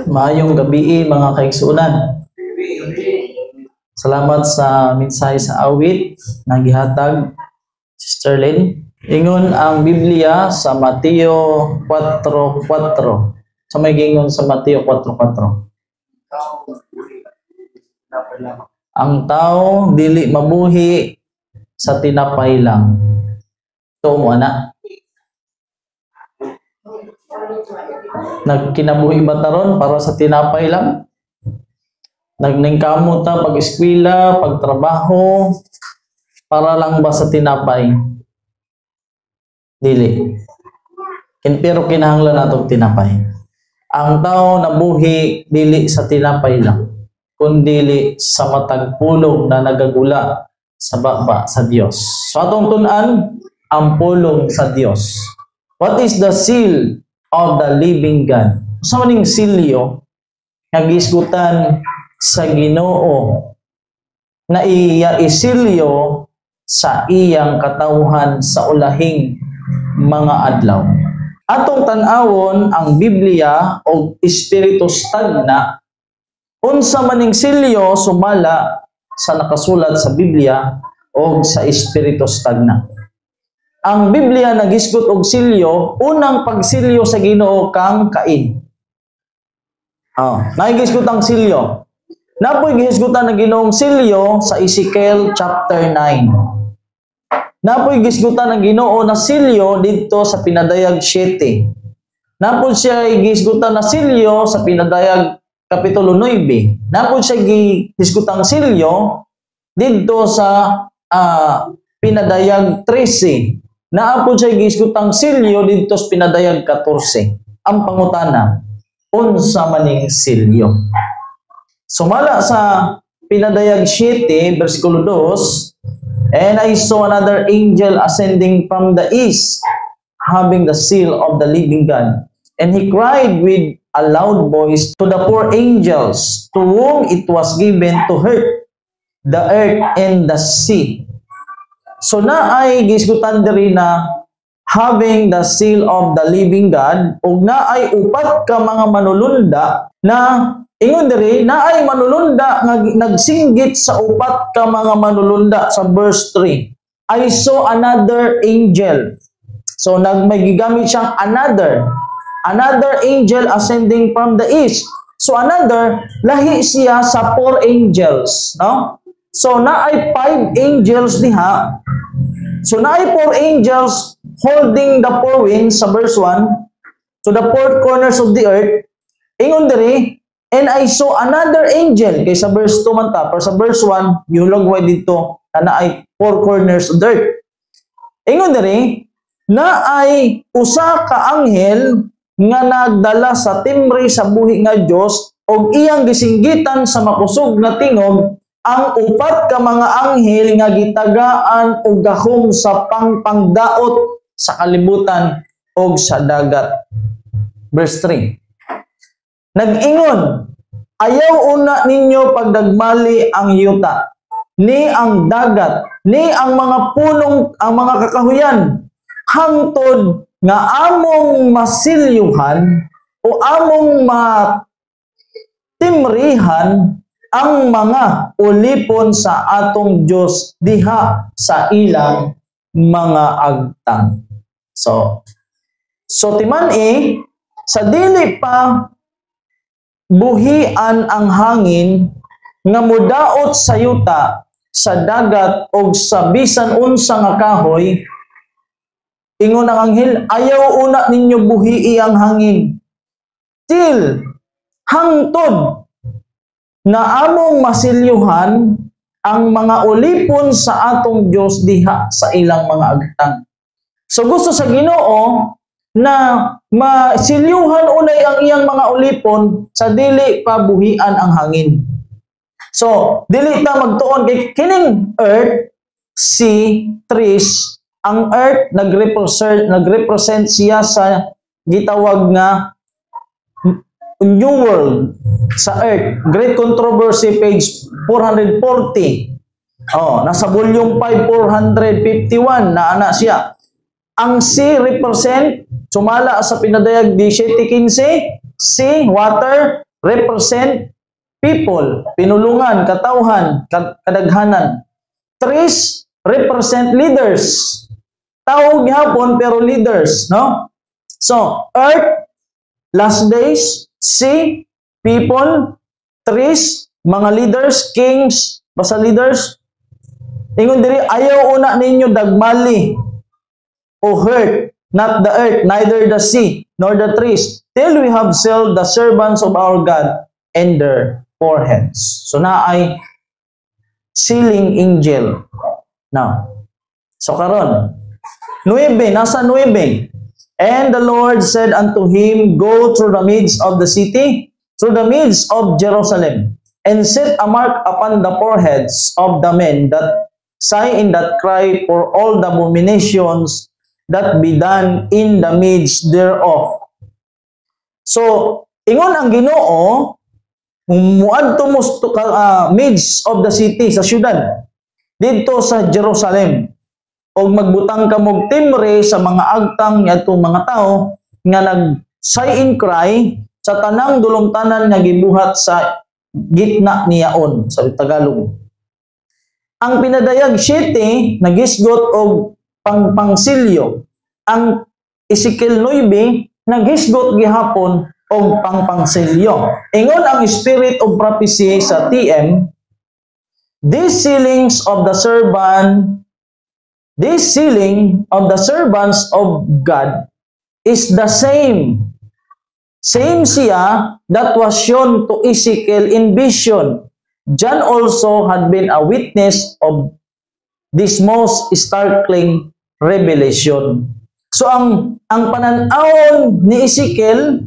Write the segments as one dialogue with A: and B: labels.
A: Maayong gabi mga kaigsuunan. Salamat sa mensahe sa awit na gihatag Sister Lynn. Ingon ang Biblia sa Mateo 4:4. Sa may gingon sa Mateo 4:4. Ang tao dili mabuhi sa tinapay lang. Ito mo anak. Nagkinabuhi ba taron para sa tinapay lang? Nagningkamot ta pag-eskwela, pagtrabaho, para lang ba sa tinapay? Dili. Pero kinahanglan natong tinapay. Ang tao nabuhi dili sa tinapay lang, kundi sa matag pulong na nagagula sa baba sa Dios. So atong tun-an ang pulong sa Dios. What is the seal of the living God? Sa maning silyo nga gisgutan sa Ginoo na iya isilyo sa iyang katawhan sa ulahing mga adlaw. Atong tan-awon ang Biblia o Espiritu Stagna unsa maning silyo sumala sa nakasulat sa Biblia o sa Espiritu Stagna. Ang Biblia nagisgot og silyo, unang pagsilyo sa Ginoo kang Cain. Nagisgot ang silyo. Napoy gisgutan ng Ginoong silyo sa Ezekiel chapter 9. Napoy gisgutan ng Ginoo na silyo dito sa Pinadayag 7. Napoy siya gisgutan na silyo sa Pinadayag kapitulo 9. Napoy siya gisgutan silyo dito sa Pinadayag 13. Naapod siya gisgutang silyo dito sa Pinadayag 14. Ang pangutana, unsa maning silyo? Sumala sa Pinadayag 7, versikulo 2, and I saw another angel ascending from the east, having the seal of the living God. And he cried with a loud voice to the four angels, to whom it was given to hurt the earth and the sea. So na ay gisgutan diri na having the seal of the living God, ug na ay upat ka mga manulunda na ingon diri na ay manulunda nga nagsinggit sa upat ka mga manulunda sa verse 3. I saw another angel. So may gigamit siyang another angel ascending from the east. So another lahi siya sa four angels, no? So na ay 5 angels diha. So na ay 4 angels holding the four winds sa verse 1 to the four corners of the earth. Ingon diri, and I saw another angel. Kay sa verse 2 man ta, pero sa verse 1 gihulog way dito na ay four corners of the earth. Ingon diri, na ay usa ka anghel nga nagdala sa timbre sa buhi nga Dios og iyang gisinggitan sa makusog nga tingog ang upat ka mga anghel nga gitagaan og gahom sa pangpangdaot sa kalibutan og sa dagat. Verse 3. Nag-ingon, ayaw una ninyo pagdagmali ang yuta, ni ang dagat, ni ang mga punong, ang mga kakahuyan, hangtod nga among masilyuhan o among matimrihan ang mga ulipon sa atong Diyos diha sa ilang mga agtang. So timan-i, sa dili pa buhian ang hangin nga mudaot sa yuta, sa dagat o sa bisan unsa nga kahoy, ingon ang anghel, ayaw una ninyo buhii ang hangin. Till hangtod na among masilyuhan ang mga ulipon sa atong Diyos diha sa ilang mga agtang. So gusto sa Ginoo na masilyuhan unay ang iyang mga ulipon sa dili pa buhian ang hangin. So dili ta magtuon kay kining earth, sea, trees, ang earth nagrepresent siya sa gitawag nga New World sa Earth. Great Controversy, page 440. Nasa volume 5, 451 na ana siya. Ang C represent, sumala sa Pinadayag 17:15, sea, water, represent people, pinulungan, katawhan, kadaghanan. Trees represent leaders. Tao gihapon pero leaders, no? So, earth, last days, sea, people, trees, mga leaders, kings, basta leaders. Ingon diri, ayaw una ninyo dagmali o hurt, not the earth, neither the sea, nor the trees, till we have sealed the servants of our God and their foreheads. So na ay sealing angel. Now, so karon, 9, nasa 9. And the Lord said unto him, Go through the midst of the city, through the midst of Jerusalem, and set a mark upon the foreheads of the men that sigh and that cry for all the abominations that be done in the midst thereof. So, ingon ang Ginoo, muadto mo midst of the city, sa syudad, dito sa Jerusalem, o magbutang ka mog timbre sa mga agtang yatong mga tao nga nag-sigh and cry sa tanang dulongtanan nga gibuhat sa gitna niyaon sa Tagalog. Ang pinadayag 7 nagisgot og pangpangsilyo. Ang Ezekiel 9 nagisgot gihapon og pangpangsilyo. Ingon ang spirit of prophecy sa TM, these sealings of the servants of God is the same. Same siya that was shown to Ezekiel in vision. John also had been a witness of this most startling revelation. So ang pananawon ni Ezekiel,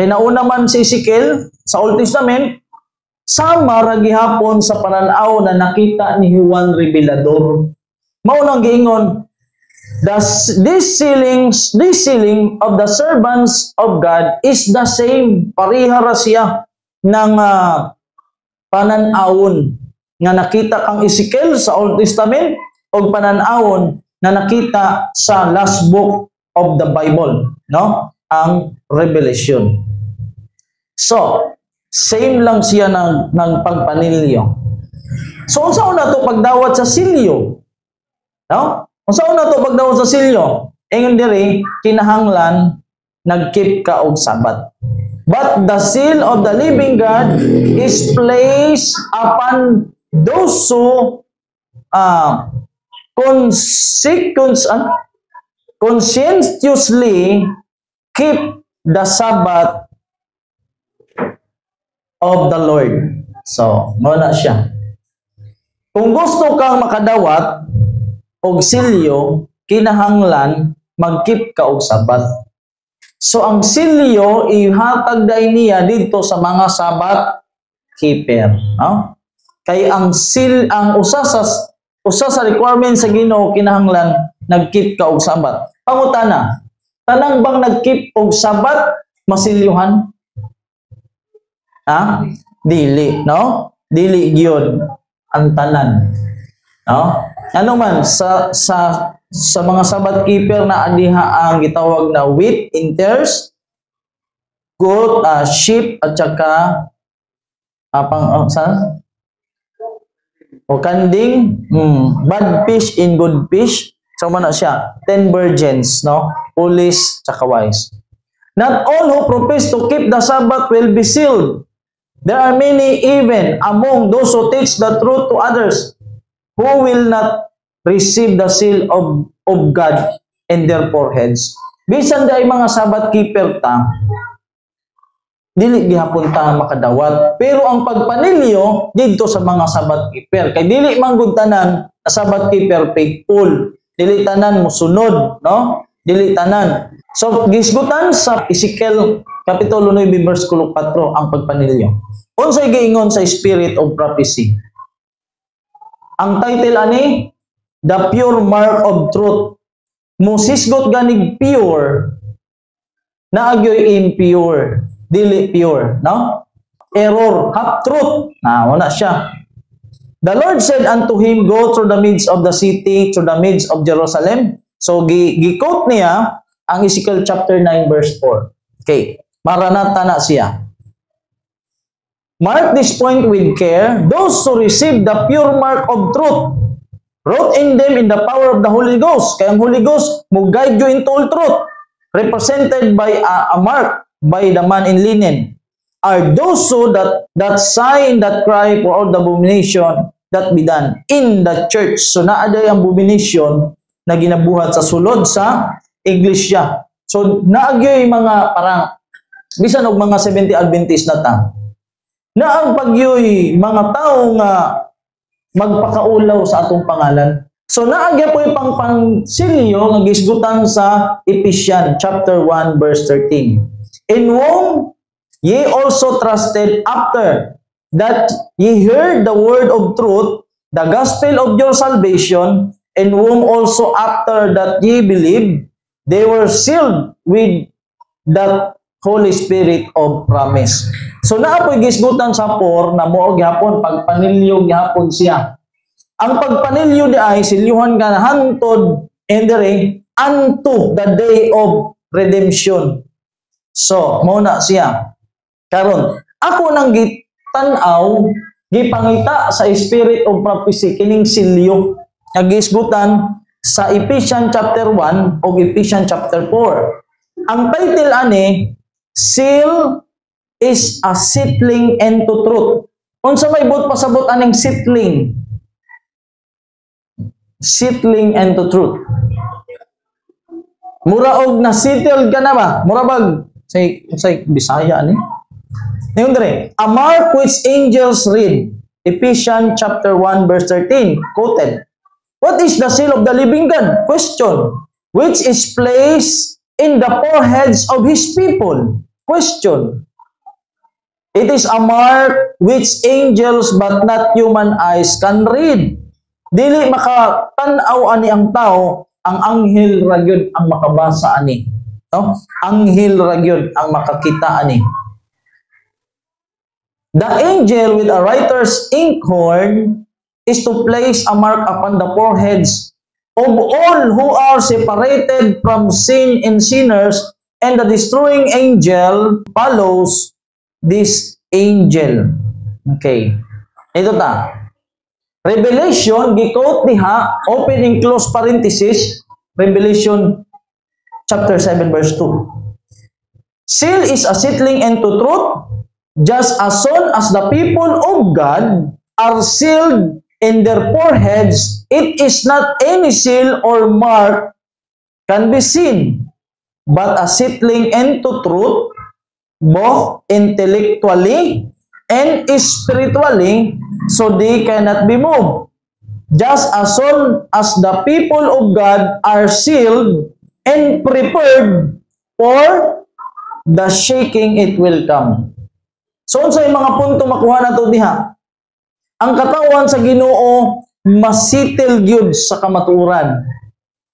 A: nauna man si Ezekiel sa Old Testament, sama ra gihapon sa pananaw na nakita ni Juan Revelador. Mao nang giingon, this sealing of the servants of God is the same. Pareha ra siya ng pananawon nga nakita kang Ezekiel sa Old Testament o pananawon na nakita sa last book of the Bible, no? Ang Revelation. So, same lang siya ng pagpanilyo. So, unsa na to pagdawat sa silyo? No? Unsa na to pagdawat sa silyo? Ingon diri, kinahanglan nagkeep ka og Sabat. But the seal of the living God is placed upon those who conscientiously keep the Sabbath of the Lord. So, muna siya. Kung gusto kang makadawat og silyo, kinahanglan mag-keep ka og Sabat. So, ang silyo, ihatag dahil niya dito sa mga Sabat keeper. No? Kaya ang usa sa requirements sa Ginoo kinahanglan nag-keep ka og Sabat. Pangutana, tanang bang nag-keep og Sabat masilyuhan? Ha? Dili, no? Dili gyud ang tanan. No? Ano man sa mga Sabat keeper na adiha ang gitawag na wheat in tares, goat, sheep at saka kanding, bad fish in good fish. So man siya, 10 virgins, no? Foolish tsaka wise. Not all who profess to keep the Sabbath will be sealed. There are many even among those who teach the truth to others who will not receive the seal of God in their foreheads. Bisan day mga Sabbath keeper ta, dili gihapon ta makadawat. Pero ang pagpanilyo dito sa mga Sabbath keeper, kay dili man gud tanan na Sabbath keeper faithful. Dili tanan mosunod, no? Dili tanan. So gisgutan sa Ezekiel Kapitulo 9 verse 4 ang pagpanilyo. Unsay giingon sa spirit of prophecy? Ang title ani, The Pure Mark of Truth. Musisgot ganig pure, naagyoy impure, dili pure, no? Error, half truth. Wala siya. The Lord said unto him, Go through the midst of the city, through the midst of Jerusalem. So, gi-quote niya ang Ezekiel chapter 9 verse 4. Okay. Maranatha na siya. Mark this point with care. Those who receive the pure mark of truth wrote in them in the power of the Holy Ghost. Kaya ang Holy Ghost will guide you into all truth. Represented by a mark by the man in linen. Are those who that sign that cry for all the abomination that be done in the church. So naaday ang abomination na ginabuhat sa sulod sa iglesia. So naagyoy mga parang bisan og mga 70 Adventist na ta. Na ang pagyoy mga tao nga magpakaulaw sa atong pangalan. So naagya po yung pangsilyo nga gisgutan sa Ephesians chapter 1 verse 13. In whom ye also trusted after that ye heard the word of truth, the gospel of your salvation, in whom also after that ye believed, they were sealed with that Holy Spirit of promise. So naapoy gisgutan sa por na moog gyapon pagpanilyo gyapon siya. Ang pagpanilyo di ay silyuhan ka na hantod endere unto the day of redemption. So mao na siya. Karon ako nang gitanaw gipangita sa Spirit of prophecy kining silyo nga gisgutan sa Ephesians chapter 1 o Ephesians chapter 4. Ang title ani seal is a settling into truth. Unsa may but pasabot aning settling? Settling into truth. Mura og na settled ka na ba? Mura bag say Bisaya ani. Ngayon dire, a mark which angels read. Ephesians chapter 1 verse 13 quoted. What is the seal of the living God? Question. Which is placed in the foreheads of his people. Question. It is a mark which angels but not human eyes can read. Dili makatanaw ani ang tao, ang anghel ra gyud ang makabasa ani. No? Anghel ra gyud ang makakita ani. The angel with a writer's inkhorn is to place a mark upon the foreheads of all who are separated from sin and sinners, and the destroying angel follows this angel. Okay. Ito ta. Revelation, gi-quote diha, open and close parenthesis, Revelation chapter 7 verse 2. Seal is a settling into truth, just as soon as the people of God are sealed in their foreheads, it is not any seal or mark can be seen, but a settling into truth, both intellectually and spiritually, so they cannot be moved. Just as soon as the people of God are sealed and prepared for the shaking, it will come. So, sa mga punto makuha na ito diha, ang katawan sa Ginoo masitil gyud sa kamaturan.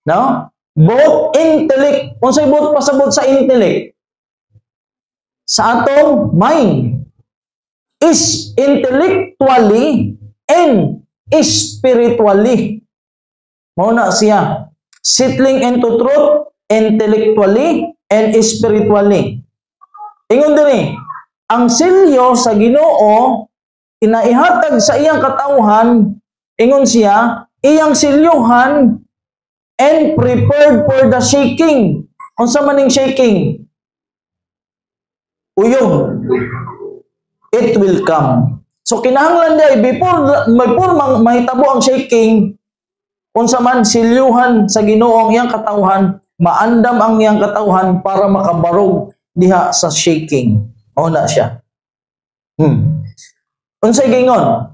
A: No? Both intellect, unsay both pasabot sa intellect? Sa atong mind is intellectually and spiritually. Mao na siya. Settling into truth intellectually and spiritually. Ingon diri, ang silyo sa Ginoo inaihatag sa iyang katawhan, ingon siya, iyang silyuhan and prepared for the shaking. Unsa maning shaking? Uyong. It will come. So kinahanglan day before mahitabo ang shaking, unsa man silyuhan sa Ginoo ang iyang katawhan, maandam ang iyang katawhan para makabarog diha sa shaking. O na siya. Unsay gingon?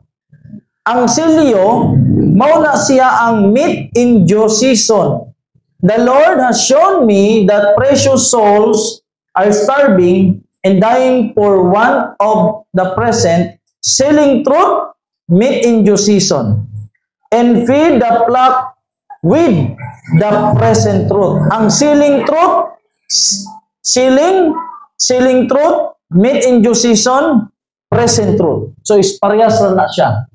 A: Ang silyo, mao na siya ang meet in due season. The Lord has shown me that precious souls are starving and dying for want of the present, selling truth, meet in due season, and feed the flock with the present truth. Ang selling truth, selling truth, meet in due season, present truth. So, parehas na siya.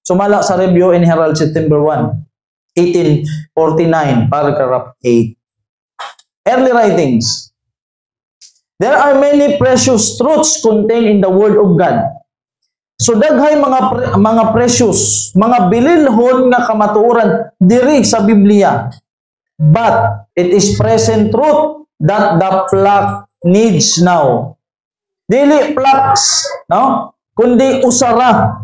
A: Sumala sa Review and Herald, September 1, 1849, paragraph 8. Early writings. There are many precious truths contained in the Word of God. So daghay mga precious, mga bililhon nga kamatuoran diri sa Biblia. But it is present truth that the flock needs now. Dili flocks, no? Kundi usara.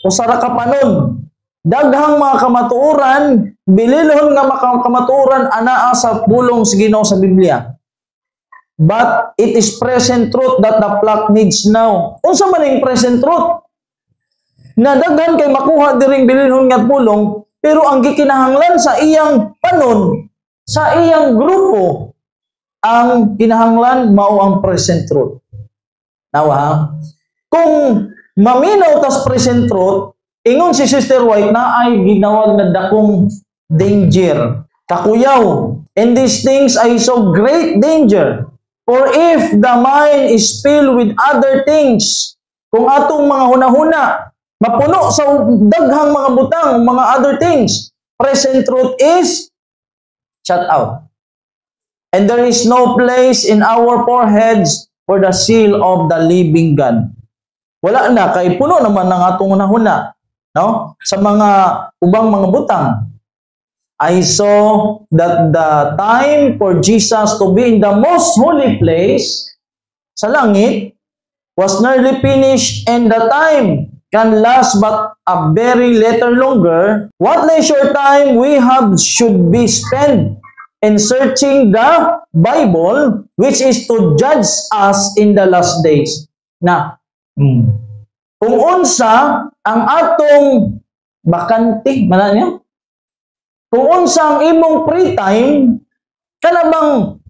A: Usara kapanon. Daghang mga kamatuoran, bililhon nga mga kamatuoran anaa sa pulong sa Ginoo sa Biblia. But it is present truth that the flock needs now. Unsa man ang present truth? Na daghan kay makuha diring bililhon nga pulong, pero ang gikinahanglan sa iyang panon, sa iyang grupo, ang kinahanglan mao ang present truth. Nawa, kung maminaw tas present truth, ingon si Sister White na ay ginawag na dakong danger, kakuyaw. And these things ay so great danger. For if the mind is filled with other things, kung atong mga hunahuna, mapuno sa daghang mga butang, mga other things, present truth is shut out. And there is no place in our foreheads for the seal of the living God. Wala na, kay puno naman ng atong hunahuna, no? Sa mga ubang mga butang. I saw that the time for Jesus to be in the most holy place sa langit was nearly finished, and the time can last but a very little longer. What leisure time we have should be spent in searching the Bible, which is to judge us in the last days. Na, kung unsa ang atong bakante, mana niya? Kung unsa ang imong free time, kana bang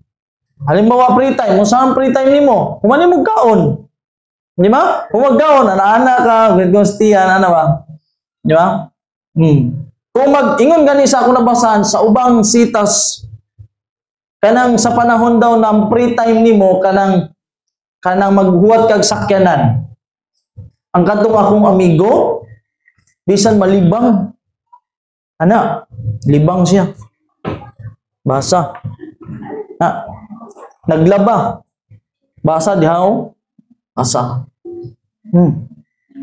A: halimbawa free time, unsa ang free time nimo? Humani mo kaon. Di ba? Kung magkaon, ana-ana ka, gustihan, ano ba? Di ba? Kung mag-ingon gani sa ako nabasahan sa ubang sitas, kanang sa panahon daw ng free time nimo, kanang maghuwat kag sakyanan. Ang katong akong amigo, bisan malibang, ana, libang siya. Basa. Naglaba. Basa dihaw. Basa.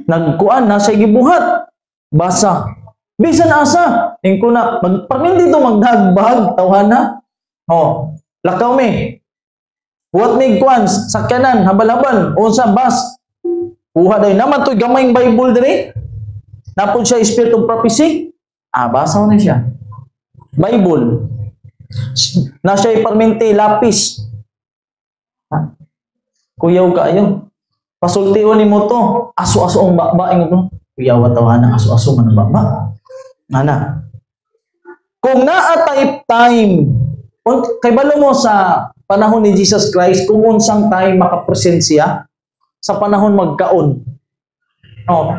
A: Nagkuan na sa gibuhat. Basa. Bisan asa. Ingko na magpamindi to magdagbag tawhana. Oh, lakaw me. What mig kuan sakyanan habal-habal unsa bas. Kuha day naman to gamayng Bible diri. Napod siya Spirit of Prophecy. Basa na siya. Bible. Na siya iparmente lapis. Kuyaw kaayo. Pasultiwan nimo to. Aso-aso ang baing to. Kuyaw tawanan aso-aso man ang baba. Ana. Kung naa time kay balo mo sa panahon ni Jesus Christ, kung unsang time makapresent siya sa panahon magkaon.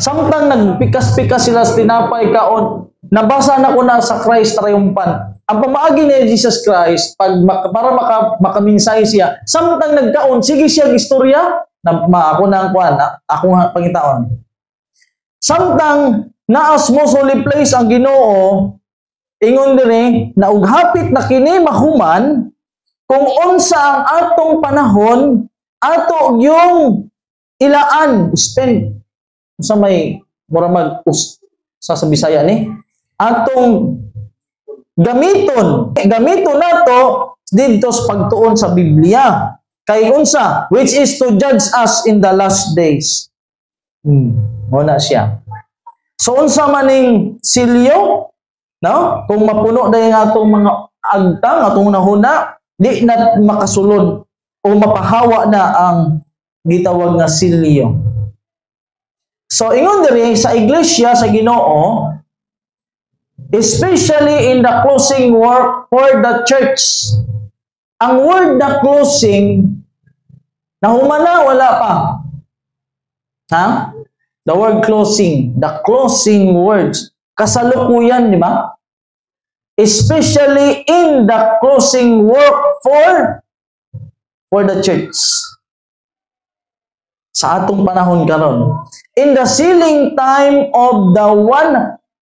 A: Samtang nagpikas-pikas sila sa tinapay kaon, nabasa na ko na sa Christ triumphant. Ang pamaagi ni Jesus Christ, para makaminsay siya, samtang nagkaon, sige siya istorya, ako na ang kuhan, ako nga pangitaon. Samtang naas mo holy place ang Ginoo, ingon dire na ughapit na kini mahuman, kung unsa ang atong panahon, ato yung ilaan, spend, sa may mura sa Bisaya ni, atong gamiton nato dito sa pagtuon sa Biblia. Kay unsa, which is to judge us in the last days. Muna siya. So unsa maning silyo, no? Kung mapuno dayon atong mga agtang, atong nahuna, di na makasulod o mapahawa na ang gitawag nga silyo. So ingon diri sa iglesia sa Ginoo, especially in the closing work for the church. Ang word na closing, nahumana wala pa. The word closing, the closing words, kasalukuyan, di ba? Especially in the closing work for the church. Sa atong panahon karon, in the sealing time of the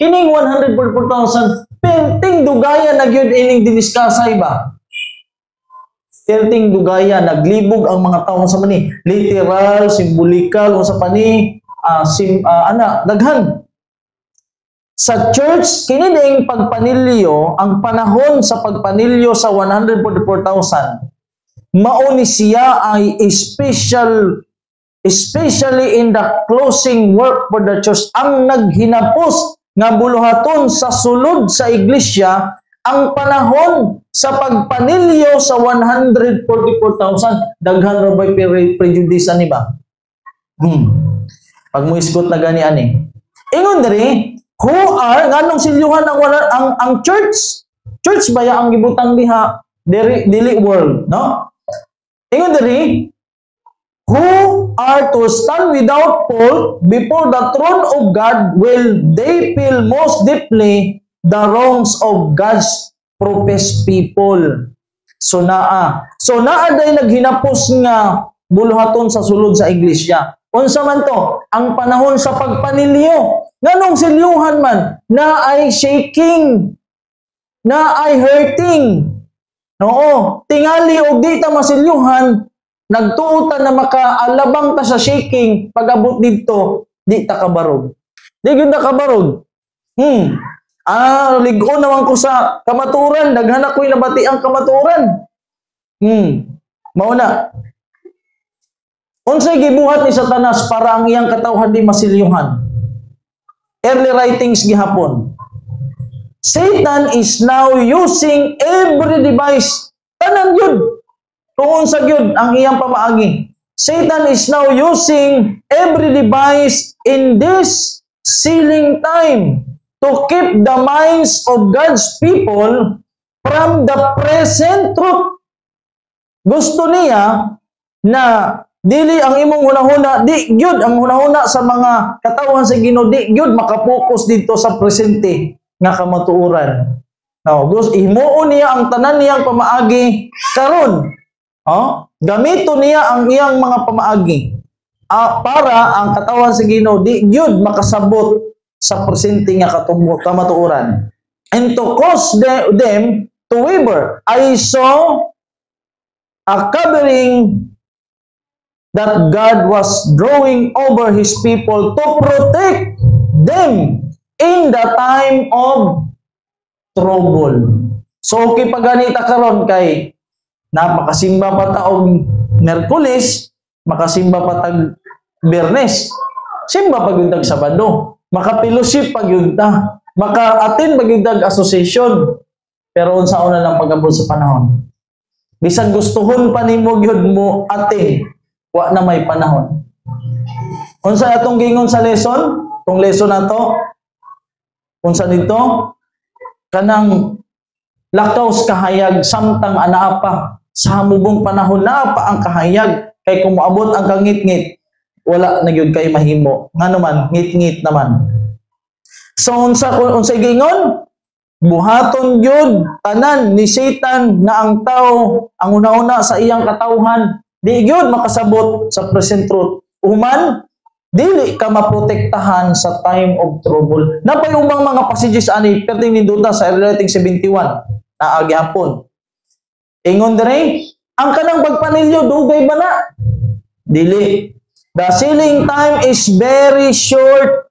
A: kining 144,000 perting dugaya na gyud ining diniskasay ba? perting dugaya, naglibog ang mga tao sa mani. Literal, simbolikal, sa pani, daghan. Sa church, kinining pagpanilyo, ang panahon sa pagpanilyo sa 144,000, mauni siya ay especially in the closing work for the church, ang naghinapos nga buluhaton sa sulod sa iglesia, ang panahon sa pagpanilyo sa 144,000, daghan ra ba'y prejudice ani ba? Pag mo iskot na gani ani. Ingon diri, who are nganong silyuhan ang church? Church ba ya ang gibutang diha? Dili world, no? Ingon diri, who are to stand without fault before the throne of God, will they feel most deeply the wrongs of God's professed people. So naa day naghinapos nga buluhaton sa sulod sa iglesia. Unsa man to? Ang panahon sa pagpanilyo. Nganong silyuhan man na ay shaking, na ay hurting. Oo, tingali og di ta masilyuhan, nagtuutan na makaalabang ta sa shaking, pag-abot dito, di ta kabarog. Di gyud ta kabarog. Ligon naman ko sa kamaturan, daghan ako'y nabati ang kamaturan. Mauna. Unsay gibuhat ni Satanas para ang iyang katawhan di masilyuhan? Early writings gihapon. Satan is now using every device. Tanan yun. Kung unsa gyud ang iyang pamaagi. Satan is now using every device in this sealing time to keep the minds of God's people from the present truth. Gusto niya na dili ang imong hunahuna, di gyud ang hunahuna sa mga katawhan sa Ginoo, di gyud makapokus dito sa presente nga kamatuoran. Now, gusto himuon niya ang tanan niyang pamaagi karon. Gamito niya ang iyang mga pamaagi para ang katawan sa Ginoo di gyud makasabot sa presente nga kamatuoran. And to cause them to waver, I saw a covering that God was drawing over His people to protect them in the time of trouble. So, okay pa ganita karon kay makasimba pa taong Merkulis, makasimba pa tag Biyernes, simba pag yung tag Sabado, makapiloship pag yung ta, maka-attend pag yung tag association, pero unsa una lang pag-abot sa panahon. Bisan gustuhon pa nimo gyud mo attend, wa na may panahon. Unsa atong gingon sa lesson? Tong lesson na to, unsa dito? Kanang lakaws kahayag samtang anaa pa sa hamubong panahon na pa ang kahayag kay kung moabot ang kangit-ngit wala na gyud kay mahimo nga naman ngit-ngit naman. So unsa gingon? Buhaton gyud tanan ni Satan nga ang tao ang una-una sa iyang katawhan di gyud makasabot sa present truth. Human dili ka maprotektahan sa time of trouble. Napay ubang mga passages ani perting ninduta sa early writing 71 na agyapon. Ingon diri, ang kanang pagpanilyo dugay ba na? Dili. The sealing time is very short.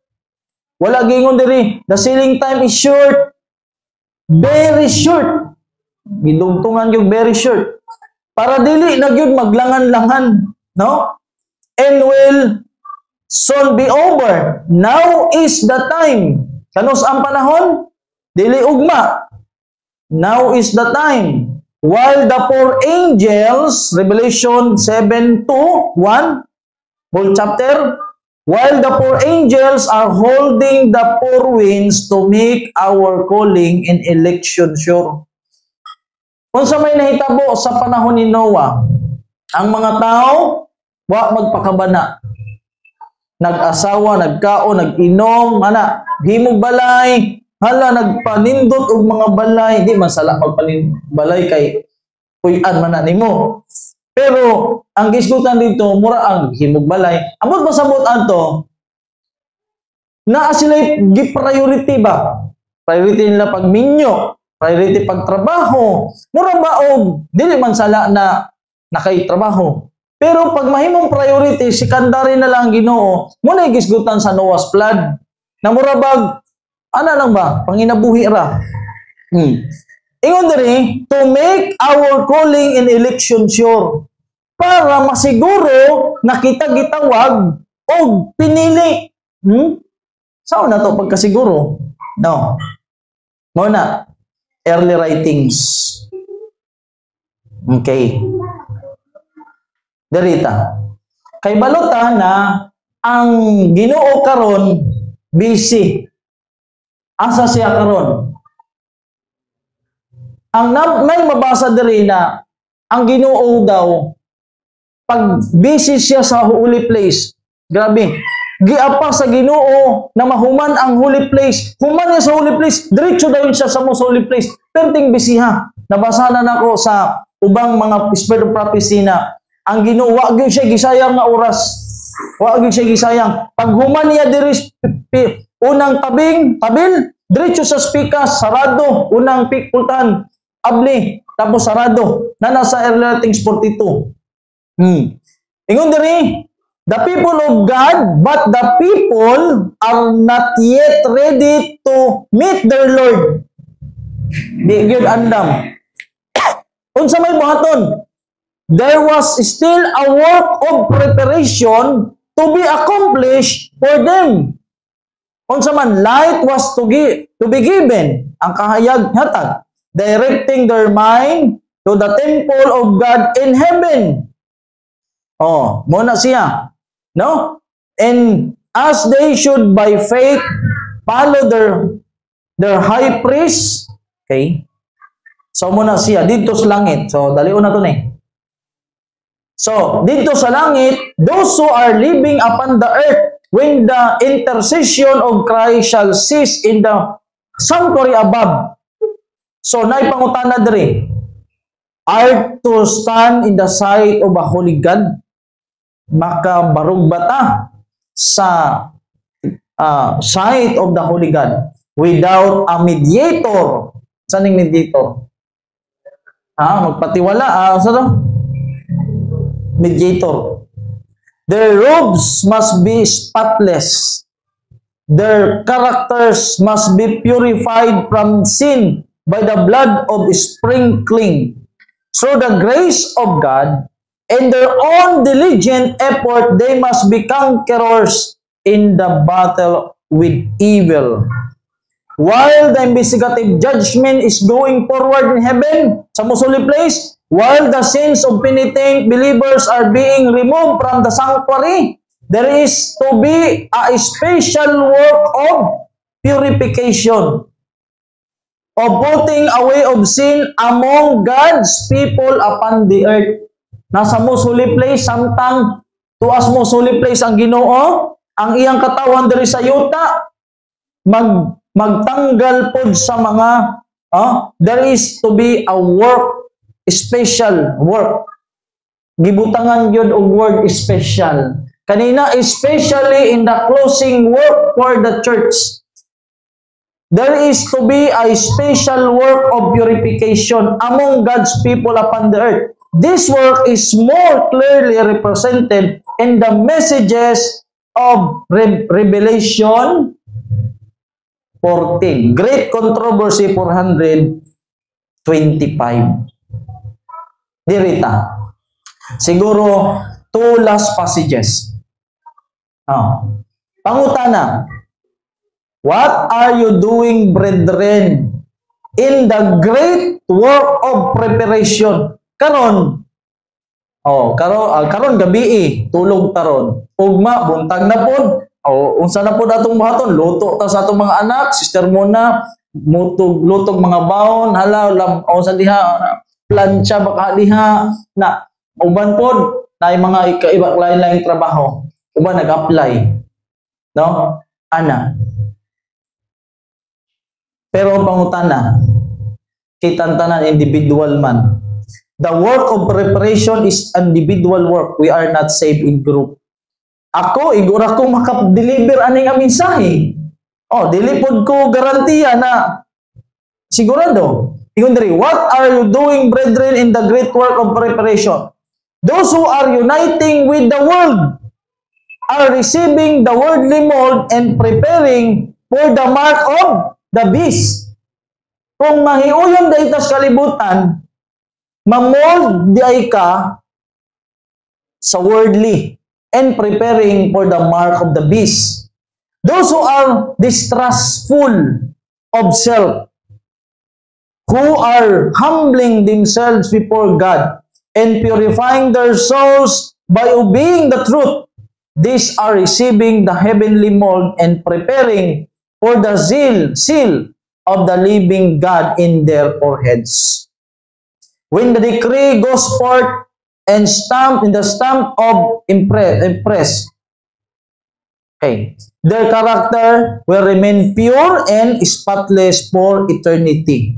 A: Wala gingon diri, the sealing time is short. Very short. Gidungtungan yung very short. Para dili na gyud maglangan-langan, no? And will soon be over. Now is the time. Kanus ang panahon? Dili ugma. Now is the time. While the four angels, Revelation 7:2, 1, whole chapter, while the four angels are holding the four winds to make our calling and election sure. Kung sa may nahitabo sa panahon ni Noah, ang mga tao, wa magpakabana. Nag-asawa, nagkaon, nag-inom, himog balay, nagpanindot og mga balay, di man sala balay kay kuy-an man nimo. Pero ang gisgutan dito mura ang himog balay. Amot masabot anto naa sila gi-priority ba? Priority nila pagminyo, priority pagtrabaho. Mura ba og dili man sala na nakay trabaho. Pero pag mahimong priority, secondary na lang Ginoo, muna gisgutan sa Noah's flood. Na mura bag ana lang ba panginabuhi ra. Ingon diri, to make our calling and election sure. Para masiguro na kita gitawag o pinili. Saan na to pagkasiguro? No. Muna, early writings. Okay. Darita. Kay balota na ang Ginoo karon busy. Asa siya karon? Ang may mabasa diri na ang Ginoo daw pag busy siya sa holy place, grabe, giapa sa Ginoo na mahuman ang holy place. Human niya sa holy place, diretso dayon siya sa most holy place. Perting busy ha. Nabasa na nako sa ubang mga spirit of prophecy na ang Ginoo wa gyud siya gisayang nga oras. Wa gyud siya gisayang. Pag human niya diri unang tabil, diretso sa spikas, sarado, unang pikpultan, abli, tapos sarado. Na nasa early writings 42. Ingon diri, the people of God, but the people are not yet ready to meet their Lord. Di gyud andam. Unsa may buhaton? There was still a work of preparation to be accomplished for them. Unsa man, light was to be given, ang kahayag hatag, directing their mind to the temple of God in heaven. Oh, muna siya. No? And as they should by faith follow their high priest. Okay? So muna siya dito sa langit. So dali una to ni. So dito sa langit, those who are living upon the earth when the intercession of Christ shall cease in the sanctuary above. So naipangutana diri, are to stand in the sight of a holy God. Makabarog bata sa sight of the holy God without a mediator. Saan yung mediator? Magpatiwala. Saan? Mediator. Their robes must be spotless. Their characters must be purified from sin by the blood of sprinkling. Through the grace of God, in their own diligent effort, they must be conquerors in the battle with evil. While the investigative judgment is going forward in heaven, sa most holy place, while the sins of penitent believers are being removed from the sanctuary, there is to be a special work of purification, of putting away of sin among God's people upon the earth. Nasa most holy place, samtang tuas most holy place ang Ginoo, ang iyang katawan diri sa yuta, magtanggal pod sa mga, there is to be a work, special work. Gibutangan yun og word special. Kanina, especially in the closing work for the church, there is to be a special work of purification among God's people upon the earth. This work is more clearly represented in the messages of Revelation 14. Great Controversy 425. Dirita. Siguro, two last passages. Pangutana. What are you doing, brethren, in the great work of preparation? Karon, karon gabi tulog taron. Ugma buntag na pod. Unsa na pod atong buhaton? Luto ta sa atong mga anak, sister mo na lutog mga baon, hala sa diha plancha baka diha na uban pod na mga iba lain-laing trabaho. Uban nag-apply. No? Ana. Pero pangutana, kitantanan individual man. The work of preparation is individual work. We are not saved in group. Ako, igura ko makap-deliver aning mensahe. Dili pod ko garantiya na sigurado. Ingon diri, what are you doing, brethren, in the great work of preparation? Those who are uniting with the world are receiving the worldly mold and preparing for the mark of the beast. Kung mahiuyon da itas kalibutan, mamold di ay ka sa worldly and preparing for the mark of the beast. Those who are distrustful of self, who are humbling themselves before God and purifying their souls by obeying the truth, these are receiving the heavenly mold and preparing for the seal of the living God in their foreheads. When the decree goes forth and stamped in the stamp of impress, okay, their character will remain pure and spotless for eternity.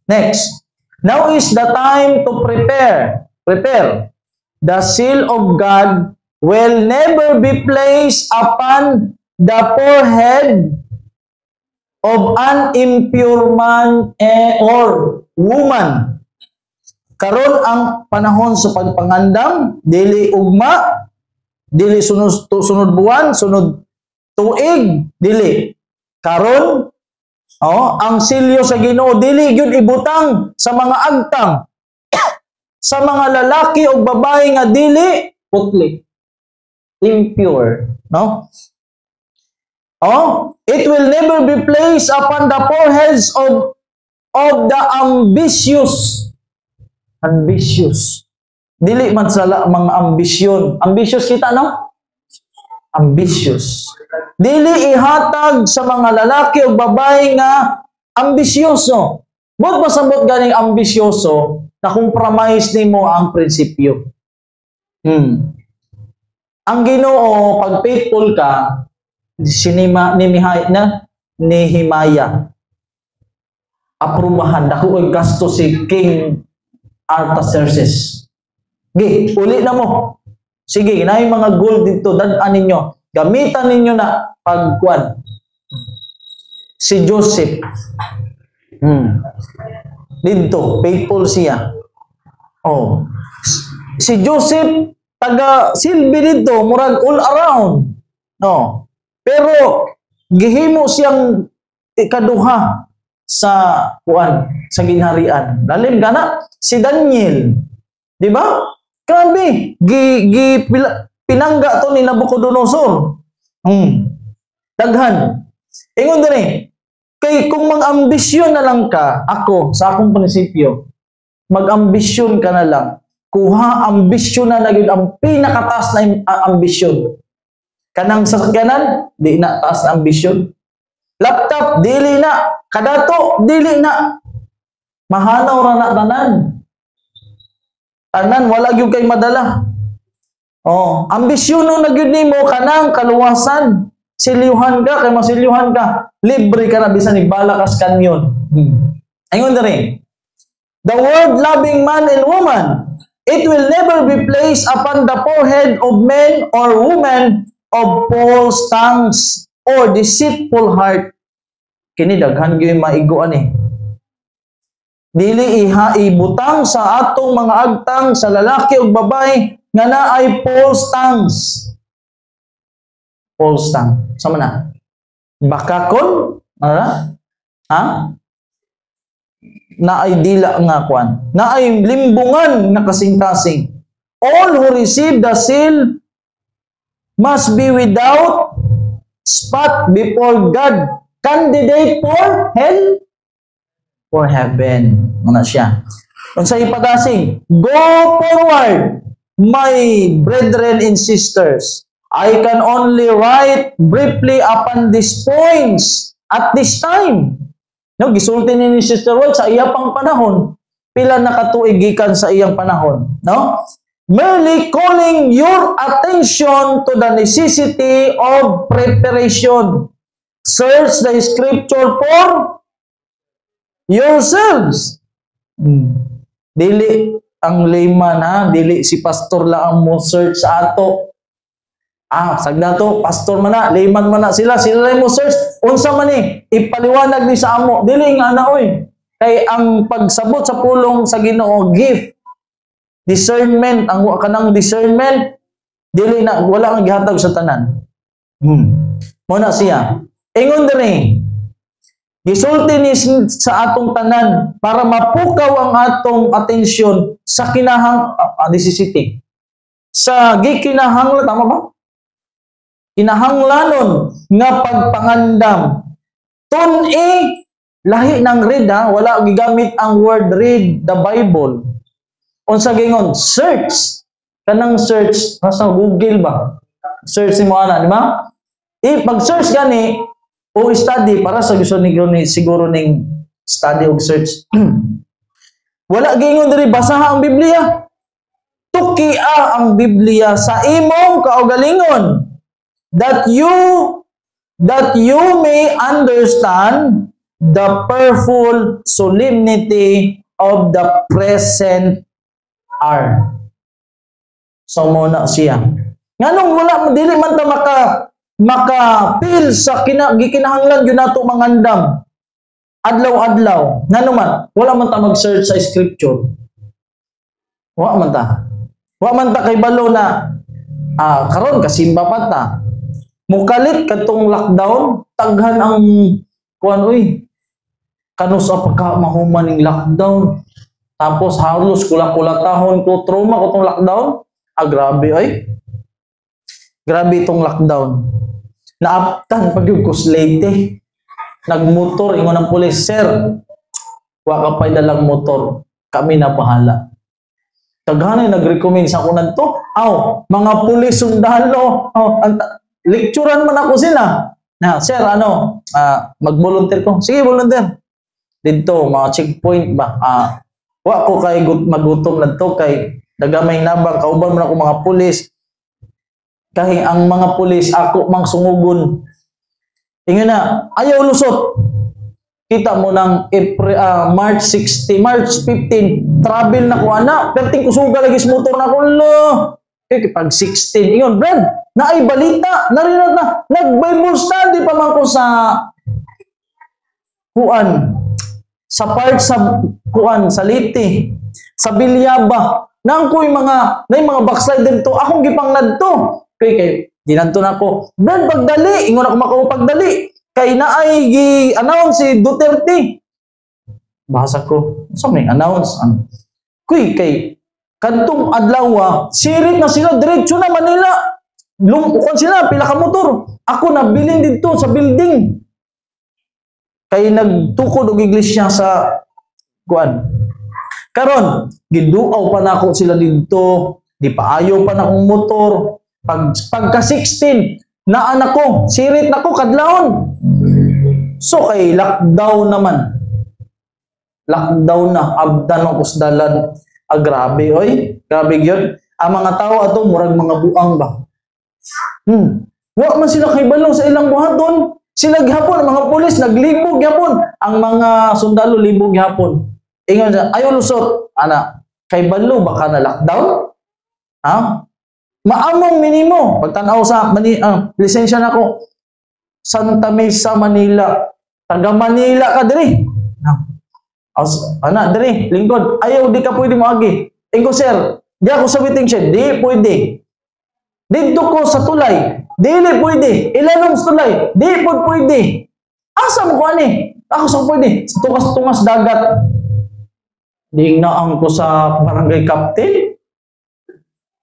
A: Next, now is the time to prepare. The seal of God will never be placed upon the forehead of an impure man or woman. Karon ang panahon sa pagpangandam, dili ugma, dili sunod buwan, sunod tuig, dili. Karon, ang silyo sa Ginoo dili gyud ibutang sa mga agtang, sa mga lalaki o babae nga dili putli, impure, no? It will never be placed upon the foreheads of the ambitious. Dili man sa mga ambisyon. Ambitious kita, no? Ambitious. Dili ihatag sa mga lalaki o babae nga ambisyoso. Bot masabot ganing ambisyoso na compromise nimo ang prinsipyo. Ang Ginoo, pag faithful ka, Nehemia, aprubahan dako og gasto si King Artaxerxes. Gi, uli na mo. Sige, na yung mga gold dito, dadaan ninyo. Gamitan ninyo na pagkuan. Si Joseph. Dito, faithful siya. Si Joseph, taga silbi dito, murag all around. No. Pero gihimo siyang ikaduha sa kuan, sa ginharian. Lalim gana si Daniel. Di ba? Grabe, pinangga to ni Nabucodonosor. Daghan. Ingon diri, kay kung mag-ambisyon na lang ka, ako sa akong prinsipyo, mag-ambisyon ka na lang. Kuha ambisyon na gyud ang pinakataas na ambisyon. Kanang sasakyanan, di na taas na ambisyon. Laptop, dili na. Kadato, dili na. Mahanaw ra na tanan. Tanan, wala gyud kay madala. Ambisyon no na gyud nimo kanang kaluwasan. Silyuhan ka, kay masilyuhan ka. Libre ka na, bisan ibala ka sa kanyon. Ayun na rin. The word-loving man and woman, it will never be placed upon the forehead of men or women of false tongues or deceitful heart. Kini daghan gyud maiguan Dili ibutang sa atong mga agtang sa lalaki ug babae nga naay false tongues. False tongue. Sama na. Bakakon? Naay dila nga kuan. Naay limbungan nga kasing-kasing. All who receive the seal must be without spot before God, candidate for hell, for heaven. Muna siya. Kung sa ipagasing, go forward, my brethren and sisters. I can only write briefly upon these points at this time. No, gisulti ni Sister Rod sa iya pang panahon. Pila na katuig gikan sa iyang panahon. No? Merely calling your attention to the necessity of preparation. Search the scripture for yourselves. Dili ang layman dili si pastor lang ang mo search sa ato. Sagda to, pastor man na, layman man na sila mo search. Unsa man ipaliwanag ni sa amo. Dili nga na oy. Kay ang pagsabot sa pulong sa Ginoo gift, discernment, ang kanang discernment dili na wala ang gihatag sa tanan. Muna siya. Ingon diri, gisulti ni sa atong tanan para mapukaw ang atong atensyon sa necessity. Sa gikinahanglan, tama ba? Kinahanglanon nga pagpangandam. Tun-i lahi ng read ha, wala gigamit ang word read the Bible. Unsa gingon? Search. Kanang search sa Google ba? Search mo ana, di ba? Pag-search gani o study para sa gusto ni siguro ning study o search. Wala gingon diri basaha ang Biblia. Tukia ang Biblia sa imong kaugalingon that you may understand the perful solemnity of the present hour. So muna siya. Nganong wala dili man ta maka-feel sa gikinahanglan yun nato mangandam adlaw-adlaw. Ngano man wala man ta mag-search sa scripture. Wa man ta kay balo na karon kasimba pa ta. Mukalit katong lockdown, taghan ang kuan kanus pagka mahuman ning lockdown. Tapos halos kula-kulatahon ko trauma ko tong lockdown. Grabe grabe itong lockdown. Naaptan pag yung kuslete. Nagmotor, ingon ng pulis, sir, wa ka pa'y dalang motor. Kami na bahala. Taghanay nag-recommend sa kunan to. Mga pulis sundalo. Lecturean man ako sila. Sir, mag-volunteer ko. Sige, volunteer. Dito, mga checkpoint ba? Wa ko kay magutom na to kay dagamay nabang kauban man ako mga pulis. Kay ang mga pulis ako mang sungugon. Ingon na, ayaw lusot. Kita mo ng March 15, travel na ko ana. Perting kusuga lagi sa motor na ko. Pag 16, ingon, Brad, naay balita, narinat na, nag-Bible study pa man ko sa sa part sa sa Liti, sa Bilyaba. Nang ko'y mga backslide to, akong gipangnad to. Kay dinanto na ko. Brad, pagdali, ingon ako makapagdali. Kay naay gi-announce si Duterte. Bahasa ko, sa may announce. Kay kantong adlaw, sirit na sila, diretso na Manila. Lumukan sila, pila ka motor. Ako nabilin dito sa building. Kay nagtukod og iglesia sa karon giduaw pa na ako sila dito, di paayo pa na akong motor. Pagka 16 na anak ko, sirit na ko kadlawon. So kay lockdown naman. Lockdown na, abdan ang kusdalan. Grabe grabe gyud. Ang mga tao ato murag mga buang ba. Wa man sila kay balong sa ilang buhaton. Sila gihapon, mga pulis naglibog gihapon. Ang mga sundalo libog gihapon. Ingon siya, ayaw lusot. Kay balo baka na lockdown? Maamong minimo. Pagtanaw sa lisensya na ko. Santa Mesa, Manila. Taga Manila ka diri. Diri, lingkod. Ayaw, di ka pwede moagi. Ingo, sir, di ako sa waiting shed. Di pwede. Dito ko sa tulay. Dili pwede. Ilanong sa tulay. Di po pwede. Asa mo ko ani? Ako sa pwede. Tungas-tungas dagat. Diingnaang ko sa barangay captain.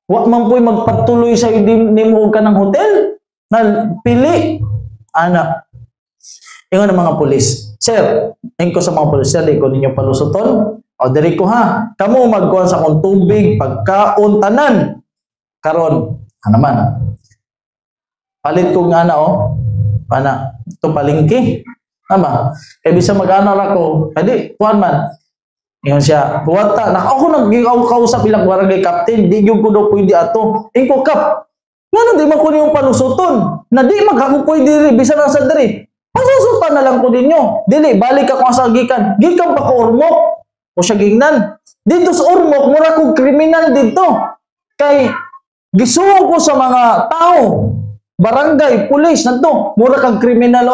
A: Wa man po'y magpatuloy sa nimo ka ng hotel. Pili. Ingon ang mga pulis. Sir, ingon ko sa mga pulis. Sir, di ko ninyo palusuton. Diri ko ha. Kamu magkuhan sa akong tubig, pagkaon, tanan. Karon, naman. Palit ko nga ito palingki. Tama. Kaya bisa mag-ano ako. Kadi, kuhan man. Ingon siya, huwata. Ako nag-kausap ilang barangay captain. Di yung ko daw pwede ato. Inko kap. Nga di man ko niyong palusuton. Na di maghapon pwede rin. Bisa na sa diri. Pasusutan na lang ko ninyo. Dili, balik ako sa gikan. Gikan pa ko Ormoc. O siya gingnan. Dito sa Ormoc, mura kong kriminal dito. Kay, gisuong ko sa mga tao. Barangay, pulis, nanto. Mura kang kriminal,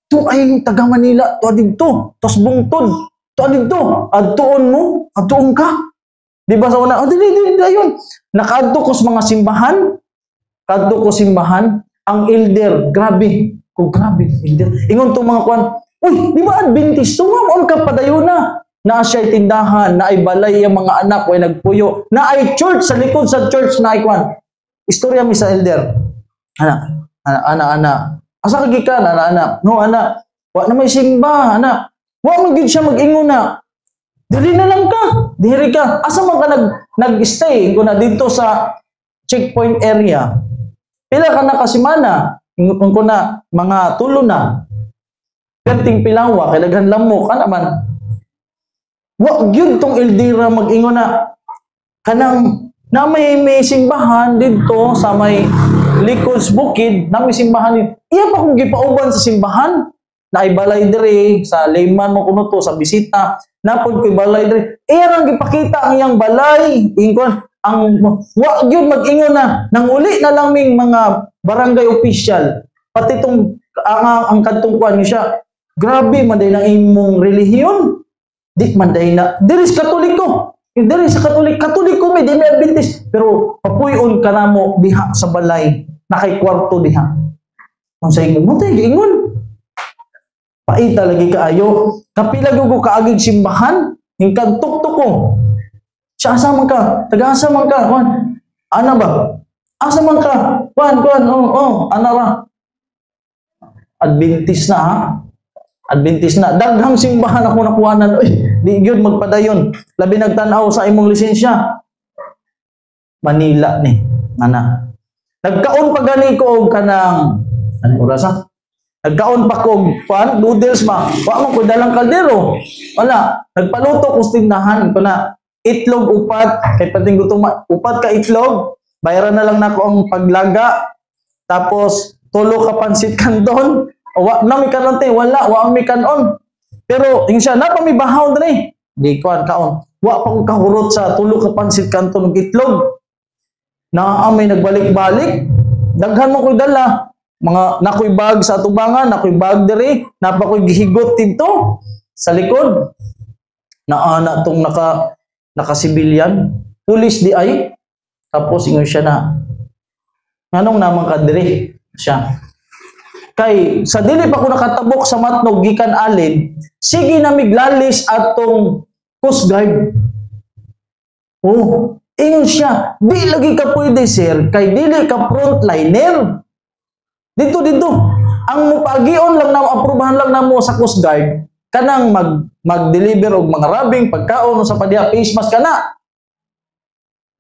A: Ito ay taga Manila. Ito dito. Tos bungtod. dito, adtuon mo, adtuon ka. Di ba sa una, dili, ayun. Nakaadto ko sa mga simbahan, kadto ko simbahan, ang elder, grabe, elder. Ingon to mga kwan, uy, di ba Adventist to, on ka padayon na. Na siya'y tindahan, na ay balay ang mga anak, way nagpuyo, na ay church, sa likod sa church na ay kwan. Istorya mi sa elder. Ana. Asa ka gikan, ana. No, ana. Wa na may simba, ana. Wa magid siya mag-ingon na. Dili na lang ka. Diri ka. Asa man ka nag-stay ko na dito sa checkpoint area. Pila ka na kasimana. Ingon ko na mga tulo na. Perting pilawa kay daghan lamo ka naman. Wa gyud tong eldera mag-ingon na kanang na may simbahan dito sa may likod sa bukid, na may simbahan. Iya pa kung gipauban sa simbahan, na ay balay diri sa layman mo kuno to sa bisita, napod ko'y balay diri. Iya rang gipakita ang iyang balay. Ingkon ang wa gyud mag-ingon na nanguli na lang ming mga barangay official. Pati tong ang kadtong kuan siya. Grabe man day nang imong relihiyon. Di man day na diri sa Katoliko. Diri sa Katoliko may di may Adventist, pero papuyon ka na mo diha sa balay, na kay kwarto diha. Kung sa ingon mo tayo, ingon. Paita lagi kaayo. Kapila ko kaagig simbahan, yung kantok-tok ko. Siya asa man ka? Taga-asa man ka? Kwan? Ana ba? Asa man ka? Kwan? Ana ra. Adventist na ha? Adventist na. Daghang simbahan ako nakuhanan. Uy, di yun magpadayon. Labi nagtanaw sa imong lisensya. Manila ni. Nana. Nagkaon pa gani ko og kanang ano oras ha? Nagkaon pa ko pan noodles ba? Wa mo ko dalang kaldero. Wala. Nagpaluto ko sa tindahan ko na itlog upat kay pating gutom upat ka itlog. Bayaran na lang nako ang paglaga. Tapos tulo ka pansit canton. Wa na mi kanon te, wala wa mi kanon. Pero yung siya na pa mi bahaw dre. Di kuan kaon. Wa pa ko kahurot sa tulo ka pansit canton ug itlog. Naamay nagbalik-balik. Daghan mo ko'y dala. Mga nakoy bag sa tubangan, nakoy bag diri, napa ko'y gihigot dito sa likod. Naana tong naka-civilian, pulis di ay. Tapos ingon siya na. Nganong naman ka diri siya. Kay sa dili pa ko nakatabok sa matnog gikan alin, sige na miglalis atong Coast Guard. Oh, ingon siya, di lagi ka pwede sir, kay dili ka frontliner. Dito. Ang mupagion lang na aprubahan lang namo sa Coast Guard kanang mag-deliver og mga rabing pagkaon sa padya face mask kana.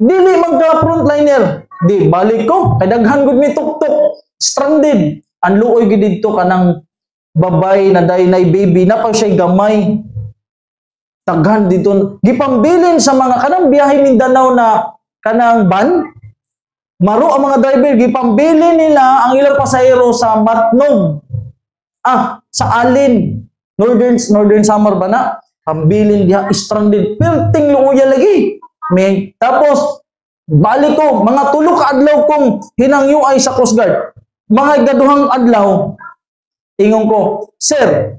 A: Dili man ka frontliner. Di balik ko kay daghan gud mi tuktok, stranded. Ang luoy gid didto kanang babay na day baby na pa siya gamay. Taghan dito gipambilin sa mga kanang biyahe Mindanao na kanang van. Maro ang mga driver gipambilin nila ang ilang pasahero sa Matnog. Sa Alin, Northern Samar ba na? Pambilin diha stranded perting luoya lagi. May tapos balik ko mga tulo ka adlaw kong hinangyo ay sa Coast Guard. Mga gaduhang adlaw, ingon ko, sir,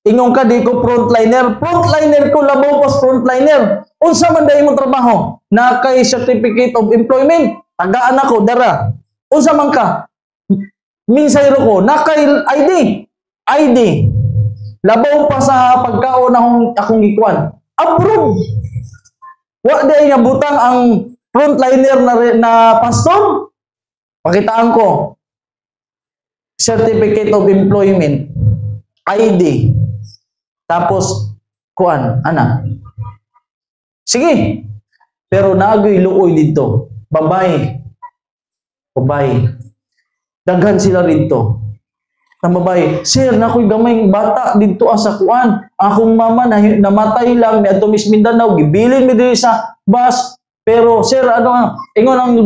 A: ingon ka di ko frontliner. Frontliner ko, labaw pas frontliner. Unsa man dahil mong trabaho? Na kay certificate of employment. Tagaan ako, dara. Unsa man ka? Minsayro ko, na kay ID. Labaw pa sa pagkaon akong gikuan. Approve. Wa di nga butang ang frontliner na pastor. Pakitaan ko. Certificate of Employment, ID, tapos kuan, ana. Sige. Pero nagoy luoy dito. Babae. Daghan sila dito. Ang babae, sir, nakoy gamay bata dito sa kuan. Akong mama namatay lang ni ato Miss Mindanao, gibilin mi diri sa bus. Pero sir, ingon ang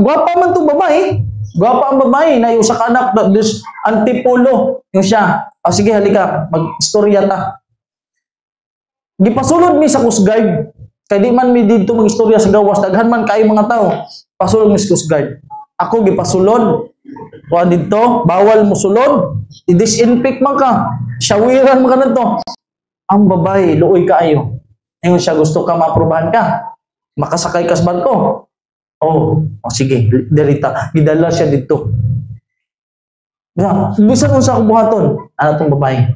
A: gwapa man tong babae. Gwapa ang babae na yung sa kanak this antipolo yung siya. Sige halika, mag-istorya ta. Gipasulod mi sa Coast Guard. Kay di man mi dito mag-istorya sa gawas, daghan man kay mga tao. Pasulod mi sa Coast Guard. Ako gipasulod. Kuan dito, bawal mo sulod. I-disinfect man ka. Shawiran man ka nito. Ang babae, luoy kaayo. Ingon siya, gusto ka maaprubahan ka? Makasakay ka sa barko? Oh, sige, dirita. Gidala siya dito. Bisan unsa akong buhaton, ano tong babae.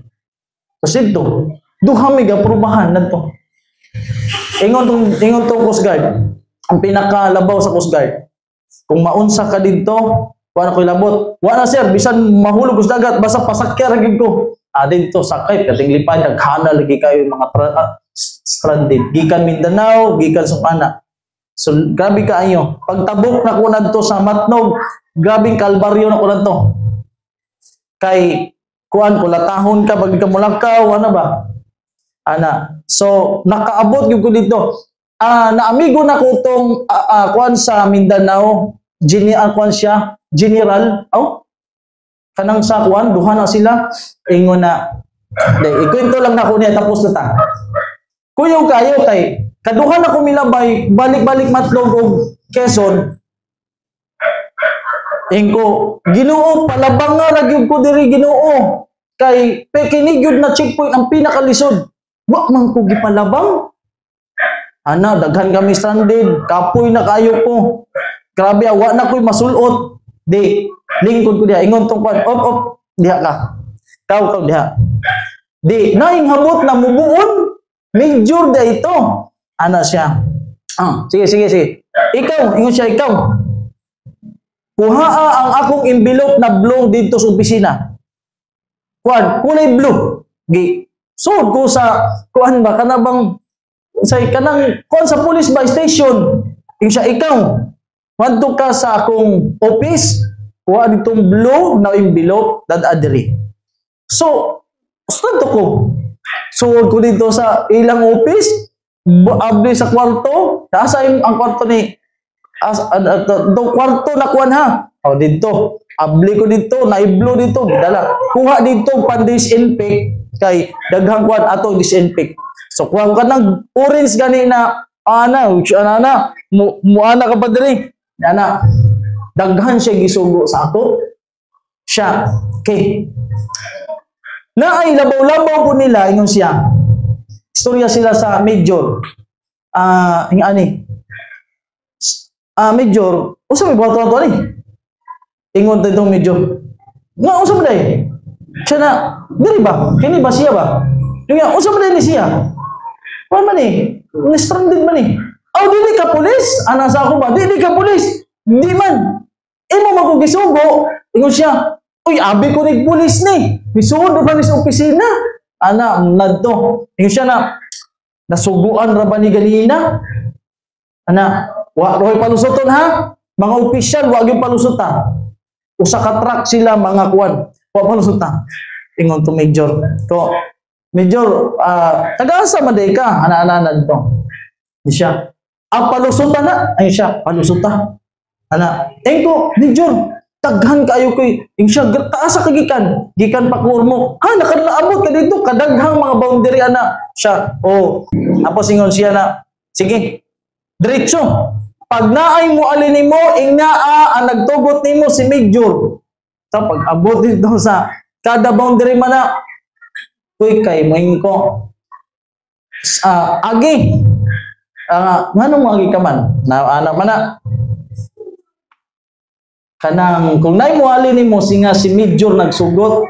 A: Kasi dito, duha may aprubahan na to. Ingon tong Coast Guard, ang pinakalabaw sa Coast Guard. Kung maunsa ka dito, wala ko ilabot. Wala sir, bisan mahulog sa dagat, basta pasakya ra gyud ko. Dito sakay, kating lipad, naghana lagi kayo mga stranded. Gikan Mindanao, gikan Sumana. So, grabe kaayo. Pagtabok na ko nadto sa Matnog, grabing kalbaryo na ko nadto. Kay kuan ko latahon ka pag ka Mulakaw, ano ba? So nakaabot gyud ko dito. Naamigo na ko tong kuan sa Mindanao, kuan siya, general. Kanang sa kuan duha na sila ingon na ikwento lang nako niya tapos na ta. Kuyaw kayo kay kaduha na ko milabay balik-balik Matlog og Quezon. Ingko Ginoo palabang nga ragyud ko diri Ginoo kay kini gyud na checkpoint ang pinakalisod. Wa man ko gipalabang. Daghan kami stranded, kapoy na kayo ko. Grabe wa na koy masulot. Di lingkod ko diha ingon tong kwan op diha ka. Kaw diha. Di naing hamot na mubuon. Major da ito. Siya. Sige. Ikaw, ingon siya ikaw. Kuhaa ang akong envelope na blue dito sa opisina. Kuan, kulay blue. Sud ko sa kuan ba kanabang sa kanang kuan sa police by station. Yung siya ikaw. Wadto ka sa akong office, kuha ditong blue na envelope dadadiri. So, stud ko. Sud ko dito sa ilang office, abli sa kwarto, nasa ang kwarto ni kwarto na kuan ha. Dito. Abli ko dito, na-blue dito, dala. Kuha dito pan-disinfect kay daghang kuan ato disinfect. So kuha ka ng orange gani na muana ka pa diri. Daghan siya gisugo sa ako. Siya. Okay. Naay labaw-labaw po nila ingon siya. Istorya sila sa Major. Major, usa may buhaton ato ni. Ingon ta itong Major. Nga usa ba day? Siya na, diri ba? Kini ba siya ba? Yung nga, usa ba day ni siya? Kuan man ni? Stranded man ni? Dili ka pulis? Sa ako ba? Dili ka pulis? Di man. Imo magugisugo. Ingon siya, uy, abi ko ni pulis ni. Misuod pa ni sa opisina. Nadto. Ingon siya na, nasuguan ra ba ni ganina? Wa roy palusoton ha? Mga opisyal, wag yung palusotan. Usa ka truck sila mga kuan. Wa palusotan. Ingon to Major. To Major, taga-asa maday ka? Ana dito. Di siya. Ang palusutan na. Ayun siya, palusutan. Engko, Major, taghan kayo kay yung siya, taasa ka gikan. Gikan pa kurmo. Nakalaabot ka dito. Kadaghang mga boundary, siya. Tapos ingon siya na, sige, diretso. Pag naay mo alin mo, ang nagtugot nimo si Major. So, pag abot dito sa kada boundary man na, uy, kay moing ko. Agi. Nganong mo agi ka man? Kanang, kung naay mo alin mo, si Major nagsugot,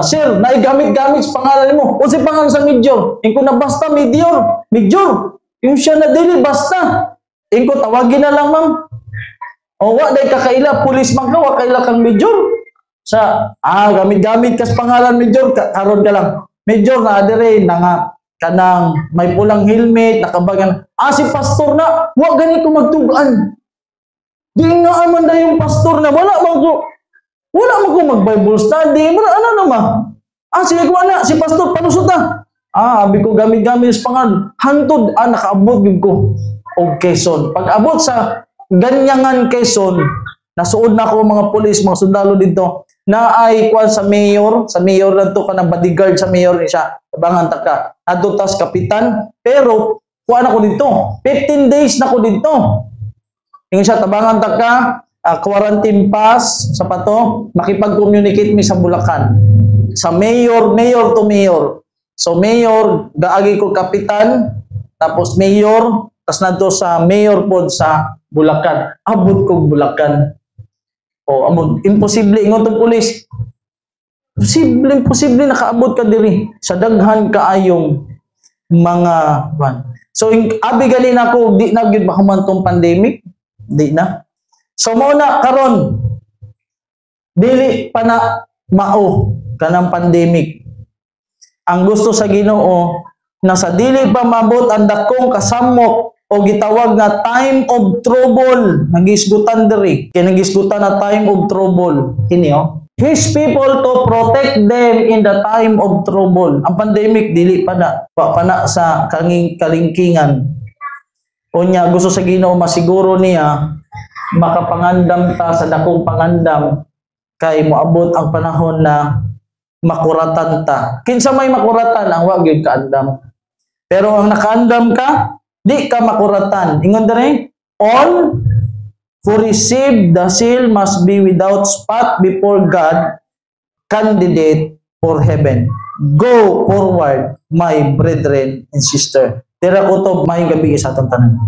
A: sir, naay gamit-gamit sa pangalan mo. O si pangalan sa Major. Yung ko na basta, Major. Yung siya na dili, basta. Yung ko, tawagin na lang, ma'am. Wa day kakaila, pulis man ka, wa kaila kang Major. Gamit-gamit kas pangalan Major, karon ka lang. Major na adire nga kanang may pulang helmet, nakabagan. Si pastor na, wa gani ko magtugan. Di nga man na yung pastor na, wala man ko mag-Bible study. Sige ko na, si pastor palusot na. Abi ko gamit-gamit sa pangalan. Hantod, nakaabot yun ko. O Quezon. Pag abot sa ganyangan Quezon, nasuod na ako mga pulis, mga sundalo dito, na ay kuan sa mayor na to ka ng bodyguard sa mayor ni siya. Abangan taka. Adutas kapitan, pero kuan ako dito. 15 days na ako dito. Yung siya tabangan taka, quarantine pass sa pato, makipag-communicate mi sa Bulacan. Sa mayor to mayor. So mayor, gaagi ko kapitan, tapos mayor, tas nadto sa mayor pod sa Bulacan. Abot ko Bulacan. O amon imposible ingon tong pulis. Posible nakaabot ka diri sa daghan kaayong mga ban. So abi gali na ko di na gyud mahuman tong pandemic, di na. So mao na karon dili pa na mao kanang pandemic. Ang gusto sa Ginoo na sa dili pa mabot ang dakong kasamok o gitawag nga time of trouble, nagisgutan diri. Kay nagisgutan na time of trouble. Kini His people to protect them in the time of trouble. Ang pandemic dili pa na sa kalingkingan. Unya gusto sa Ginoo masiguro niya makapangandam ta sa dakong pangandam kay moabot ang panahon na makuratan ta. Kinsa may makuratan ang wa gyud kaandam. Pero ang nakaandam ka, di ka makuratan. Ingon diri, all who receive the seal must be without spot before God, candidate for heaven. Go forward, my brethren and sister. Tira ko to, may gabi sa atong tanan.